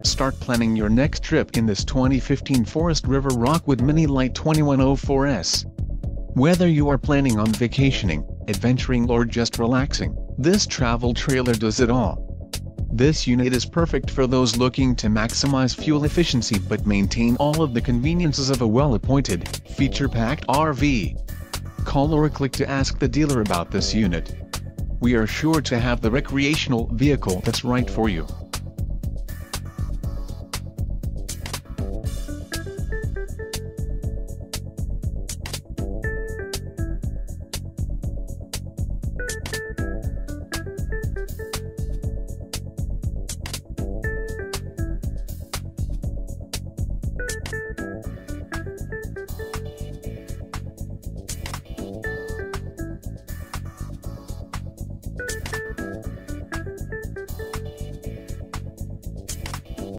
Start planning your next trip in this 2015 Forest River Rockwood Mini Lite 2104S. Whether you are planning on vacationing, adventuring or just relaxing, this travel trailer does it all. This unit is perfect for those looking to maximize fuel efficiency but maintain all of the conveniences of a well-appointed, feature-packed RV. Call or click to ask the dealer about this unit. We are sure to have the recreational vehicle that's right for you.